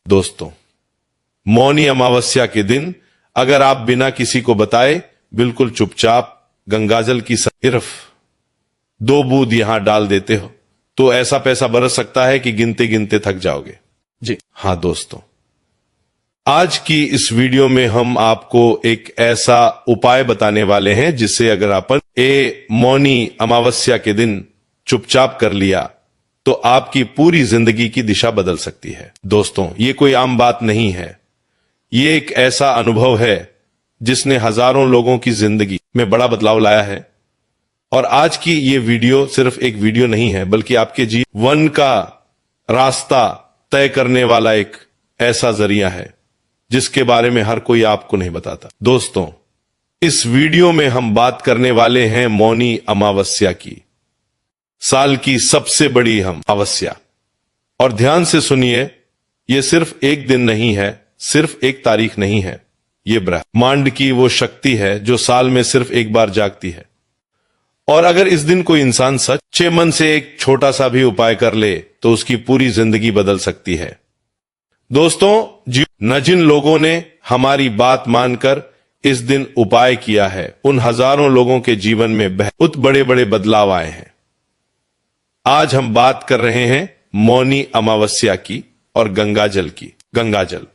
दोस्तों, मौनी अमावस्या के दिन अगर आप बिना किसी को बताए बिल्कुल चुपचाप गंगाजल की सिर्फ 2 बूंद यहां डाल देते हो तो ऐसा पैसा बरस सकता है कि गिनते गिनते थक जाओगे। जी हां दोस्तों, आज की इस वीडियो में हम आपको एक ऐसा उपाय बताने वाले हैं जिससे अगर अपन मौनी अमावस्या के दिन चुपचाप कर लिया तो आपकी पूरी जिंदगी की दिशा बदल सकती है। दोस्तों, ये कोई आम बात नहीं है, ये एक ऐसा अनुभव है जिसने हजारों लोगों की जिंदगी में बड़ा बदलाव लाया है। और आज की ये वीडियो सिर्फ एक वीडियो नहीं है बल्कि आपके जीवन का रास्ता तय करने वाला एक ऐसा जरिया है जिसके बारे में हर कोई आपको नहीं बताता। दोस्तों, इस वीडियो में हम बात करने वाले हैं मौनी अमावस्या की, साल की सबसे बड़ी अमावस्या। और ध्यान से सुनिए, यह सिर्फ एक दिन नहीं है, सिर्फ एक तारीख नहीं है, यह ब्रह्मांड की वो शक्ति है जो साल में सिर्फ एक बार जागती है। और अगर इस दिन कोई इंसान सच्चे मन से एक छोटा सा भी उपाय कर ले तो उसकी पूरी जिंदगी बदल सकती है। दोस्तों, जिन लोगों ने हमारी बात मानकर इस दिन उपाय किया है उन हजारों लोगों के जीवन में बहुत बड़े बड़े बदलाव आए हैं। आज हम बात कर रहे हैं मौनी अमावस्या की और गंगाजल की। गंगाजल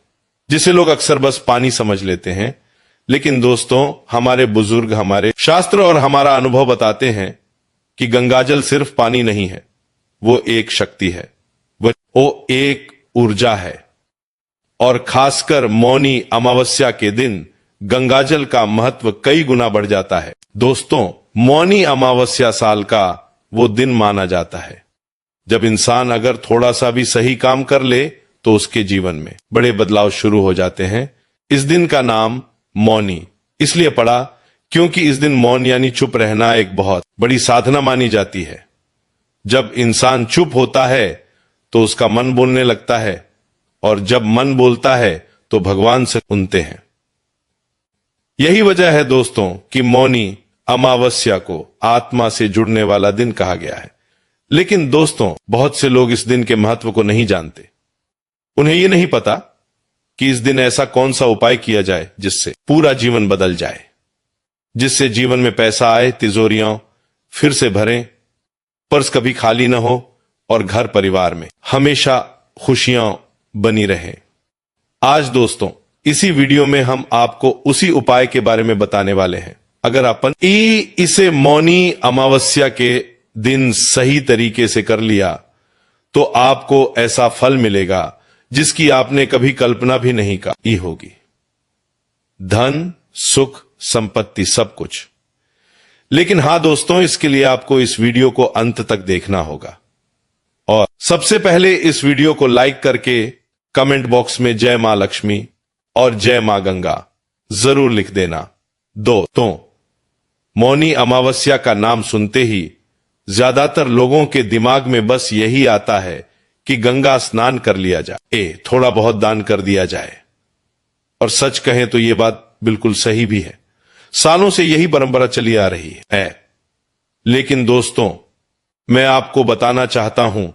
जिसे लोग अक्सर बस पानी समझ लेते हैं, लेकिन दोस्तों, हमारे बुजुर्ग, हमारे शास्त्र और हमारा अनुभव बताते हैं कि गंगाजल सिर्फ पानी नहीं है, वो एक शक्ति है, वो एक ऊर्जा है। और खासकर मौनी अमावस्या के दिन गंगाजल का महत्व कई गुना बढ़ जाता है। दोस्तों, मौनी अमावस्या साल का वो दिन माना जाता है जब इंसान अगर थोड़ा सा भी सही काम कर ले तो उसके जीवन में बड़े बदलाव शुरू हो जाते हैं। इस दिन का नाम मौनी इसलिए पड़ा क्योंकि इस दिन मौन यानी चुप रहना एक बहुत बड़ी साधना मानी जाती है। जब इंसान चुप होता है तो उसका मन बोलने लगता है, और जब मन बोलता है तो भगवान से सुनते हैं। यही वजह है दोस्तों कि मौनी अमावस्या को आत्मा से जुड़ने वाला दिन कहा गया है। लेकिन दोस्तों, बहुत से लोग इस दिन के महत्व को नहीं जानते। उन्हें यह नहीं पता कि इस दिन ऐसा कौन सा उपाय किया जाए जिससे पूरा जीवन बदल जाए, जिससे जीवन में पैसा आए, तिजोरियां फिर से भरें, पर्स कभी खाली ना हो और घर परिवार में हमेशा खुशियां बनी रहे। आज दोस्तों, इसी वीडियो में हम आपको उसी उपाय के बारे में बताने वाले हैं। अगर अपन इसे मौनी अमावस्या के दिन सही तरीके से कर लिया तो आपको ऐसा फल मिलेगा जिसकी आपने कभी कल्पना भी नहीं की होगी। धन, सुख, संपत्ति, सब कुछ। लेकिन हां दोस्तों, इसके लिए आपको इस वीडियो को अंत तक देखना होगा। और सबसे पहले इस वीडियो को लाइक करके कमेंट बॉक्स में जय मां लक्ष्मी और जय मां गंगा जरूर लिख देना। दोस्तों, मौनी अमावस्या का नाम सुनते ही ज्यादातर लोगों के दिमाग में बस यही आता है कि गंगा स्नान कर लिया जाए, थोड़ा बहुत दान कर दिया जाए। और सच कहें तो यह बात बिल्कुल सही भी है, सालों से यही परंपरा चली आ रही है। लेकिन दोस्तों, मैं आपको बताना चाहता हूं,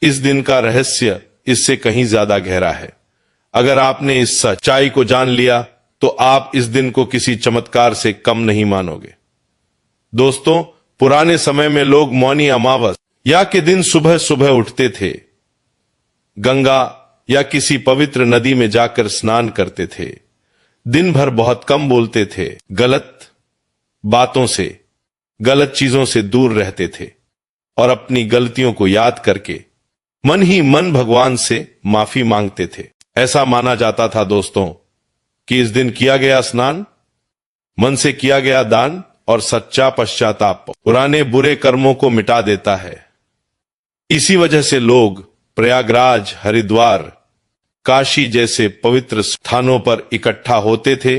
इस दिन का रहस्य इससे कहीं ज्यादा गहरा है। अगर आपने इस सच्चाई को जान लिया तो आप इस दिन को किसी चमत्कार से कम नहीं मानोगे। दोस्तों, पुराने समय में लोग मौनी अमावस्या के दिन सुबह सुबह उठते थे, गंगा या किसी पवित्र नदी में जाकर स्नान करते थे, दिन भर बहुत कम बोलते थे, गलत बातों से, गलत चीजों से दूर रहते थे और अपनी गलतियों को याद करके मन ही मन भगवान से माफी मांगते थे। ऐसा माना जाता था दोस्तों कि इस दिन किया गया स्नान, मन से किया गया दान और सच्चा पश्चाताप पुराने बुरे कर्मों को मिटा देता है। इसी वजह से लोग प्रयागराज, हरिद्वार, काशी जैसे पवित्र स्थानों पर इकट्ठा होते थे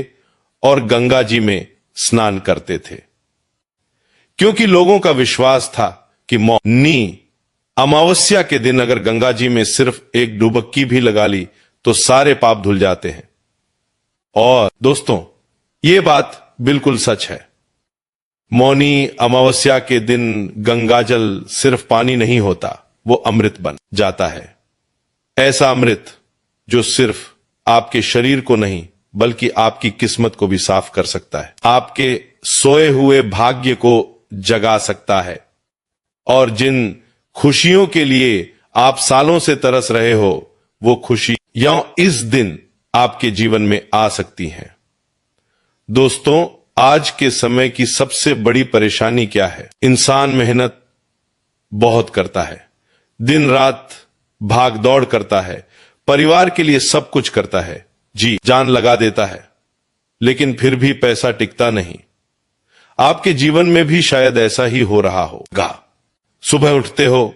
और गंगा जी में स्नान करते थे, क्योंकि लोगों का विश्वास था कि मौनी अमावस्या के दिन अगर गंगा जी में सिर्फ एक डुबक्की भी लगा ली तो सारे पाप धुल जाते हैं। और दोस्तों, ये बात बिल्कुल सच है। मौनी अमावस्या के दिन गंगाजल सिर्फ पानी नहीं होता, वो अमृत बन जाता है। ऐसा अमृत जो सिर्फ आपके शरीर को नहीं बल्कि आपकी किस्मत को भी साफ कर सकता है, आपके सोए हुए भाग्य को जगा सकता है, और जिन खुशियों के लिए आप सालों से तरस रहे हो वो खुशी या इस दिन आपके जीवन में आ सकती है। दोस्तों, आज के समय की सबसे बड़ी परेशानी क्या है? इंसान मेहनत बहुत करता है, दिन रात भाग दौड़ करता है, परिवार के लिए सब कुछ करता है, जी जान लगा देता है, लेकिन फिर भी पैसा टिकता नहीं। आपके जीवन में भी शायद ऐसा ही हो रहा होगा। सुबह उठते हो,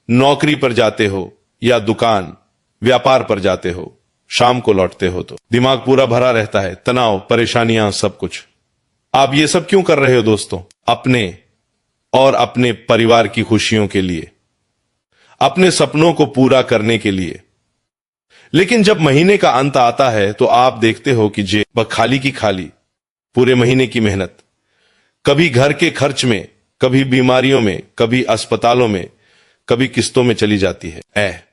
नौकरी पर जाते हो या दुकान व्यापार पर जाते हो, शाम को लौटते हो तो दिमाग पूरा भरा रहता है, तनाव, परेशानियां, सब कुछ। आप ये सब क्यों कर रहे हो दोस्तों? अपने और अपने परिवार की खुशियों के लिए, अपने सपनों को पूरा करने के लिए। लेकिन जब महीने का अंत आता है तो आप देखते हो कि जेब खाली की खाली, पूरे महीने की मेहनत कभी घर के खर्च में, कभी बीमारियों में, कभी अस्पतालों में, कभी किस्तों में चली जाती है।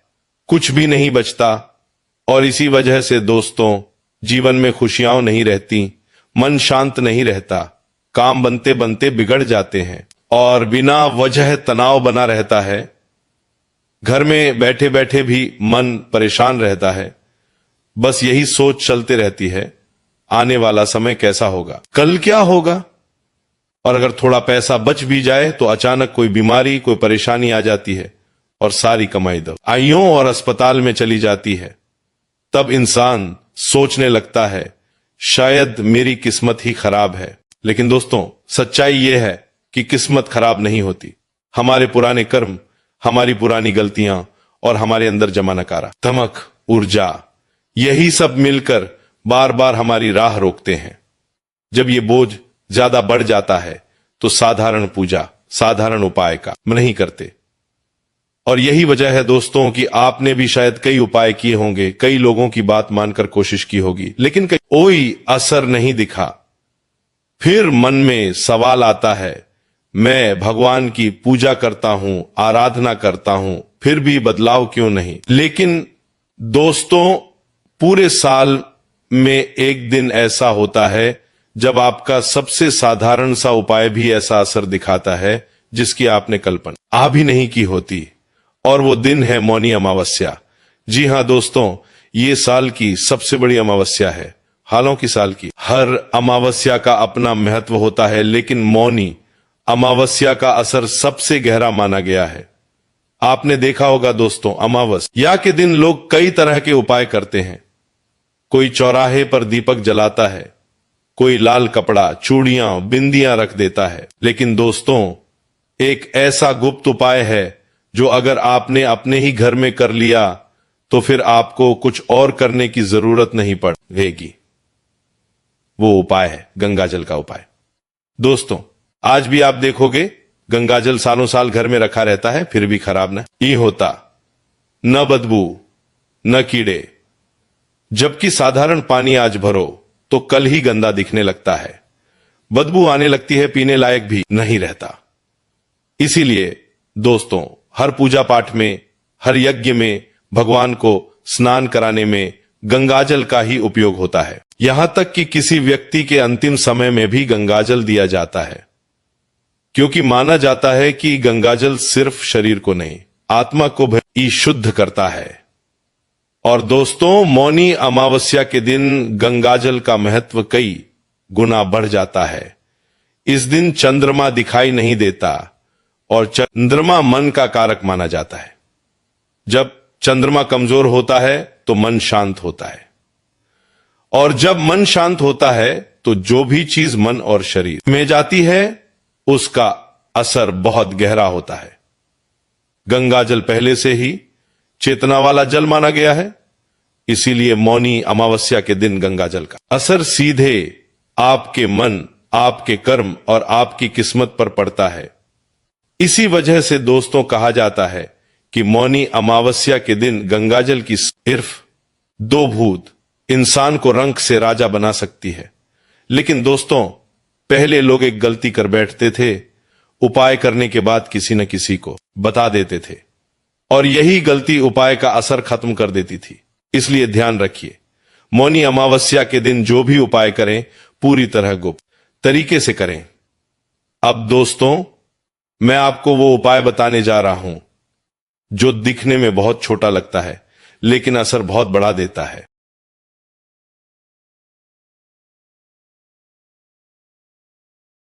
कुछ भी नहीं बचता, और इसी वजह से दोस्तों जीवन में खुशियां नहीं रहती, मन शांत नहीं रहता, काम बनते बनते बिगड़ जाते हैं और बिना वजह तनाव बना रहता है। घर में बैठे बैठे भी मन परेशान रहता है, बस यही सोच चलते रहती है, आने वाला समय कैसा होगा, कल क्या होगा। और अगर थोड़ा पैसा बच भी जाए तो अचानक कोई बीमारी, कोई परेशानी आ जाती है और सारी कमाई दवाइयों और अस्पताल में चली जाती है। तब इंसान सोचने लगता है शायद मेरी किस्मत ही खराब है। लेकिन दोस्तों, सच्चाई यह है कि किस्मत खराब नहीं होती। हमारे पुराने कर्म, हमारी पुरानी गलतियां और हमारे अंदर जमा नकारात्मक ऊर्जा, यही सब मिलकर बार बार हमारी राह रोकते हैं। जब ये बोझ ज्यादा बढ़ जाता है तो साधारण पूजा, साधारण उपाय का नहीं करते। और यही वजह है दोस्तों कि आपने भी शायद कई उपाय किए होंगे, कई लोगों की बात मानकर कोशिश की होगी, लेकिन कोई असर नहीं दिखा। फिर मन में सवाल आता है, मैं भगवान की पूजा करता हूं, आराधना करता हूं, फिर भी बदलाव क्यों नहीं? लेकिन दोस्तों, पूरे साल में एक दिन ऐसा होता है जब आपका सबसे साधारण सा उपाय भी ऐसा असर दिखाता है जिसकी आपने कल्पना भी नहीं की होती, और वो दिन है मौनी अमावस्या। जी हां दोस्तों, ये साल की सबसे बड़ी अमावस्या है, हालों की साल की। हर अमावस्या का अपना महत्व होता है, लेकिन मौनी अमावस्या का असर सबसे गहरा माना गया है। आपने देखा होगा दोस्तों, अमावस्या के दिन लोग कई तरह के उपाय करते हैं। कोई चौराहे पर दीपक जलाता है, कोई लाल कपड़ा, चूड़ियां, बिंदियां रख देता है। लेकिन दोस्तों, एक ऐसा गुप्त उपाय है जो अगर आपने अपने ही घर में कर लिया तो फिर आपको कुछ और करने की जरूरत नहीं पड़ेगी। वो उपाय है गंगाजल का उपाय। दोस्तों, आज भी आप देखोगे गंगाजल सालों साल घर में रखा रहता है, फिर भी खराब नहीं होता, न बदबू, न कीड़े। जबकि साधारण पानी आज भरो तो कल ही गंदा दिखने लगता है, बदबू आने लगती है, पीने लायक भी नहीं रहता। इसीलिए दोस्तों, हर पूजा पाठ में, हर यज्ञ में भगवान को स्नान कराने में गंगाजल का ही उपयोग होता है। यहां तक कि किसी व्यक्ति के अंतिम समय में भी गंगाजल दिया जाता है, क्योंकि माना जाता है कि गंगाजल सिर्फ शरीर को नहीं, आत्मा को भी शुद्ध करता है। और दोस्तों, मौनी अमावस्या के दिन गंगाजल का महत्व कई गुना बढ़ जाता है। इस दिन चंद्रमा दिखाई नहीं देता और चंद्रमा मन का कारक माना जाता है। जब चंद्रमा कमजोर होता है तो मन शांत होता है, और जब मन शांत होता है तो जो भी चीज मन और शरीर में जाती है उसका असर बहुत गहरा होता है। गंगाजल पहले से ही चेतना वाला जल माना गया है, इसीलिए मौनी अमावस्या के दिन गंगाजल का असर सीधे आपके मन, आपके कर्म और आपकी किस्मत पर पड़ता है। इसी वजह से दोस्तों कहा जाता है कि मौनी अमावस्या के दिन गंगाजल की सिर्फ 2 बूंद इंसान को रंक से राजा बना सकती है। लेकिन दोस्तों, पहले लोग एक गलती कर बैठते थे, उपाय करने के बाद किसी न किसी को बता देते थे, और यही गलती उपाय का असर खत्म कर देती थी। इसलिए ध्यान रखिए, मौनी अमावस्या के दिन जो भी उपाय करें पूरी तरह गुप्त तरीके से करें। अब दोस्तों, मैं आपको वो उपाय बताने जा रहा हूं जो दिखने में बहुत छोटा लगता है लेकिन असर बहुत बड़ा देता है।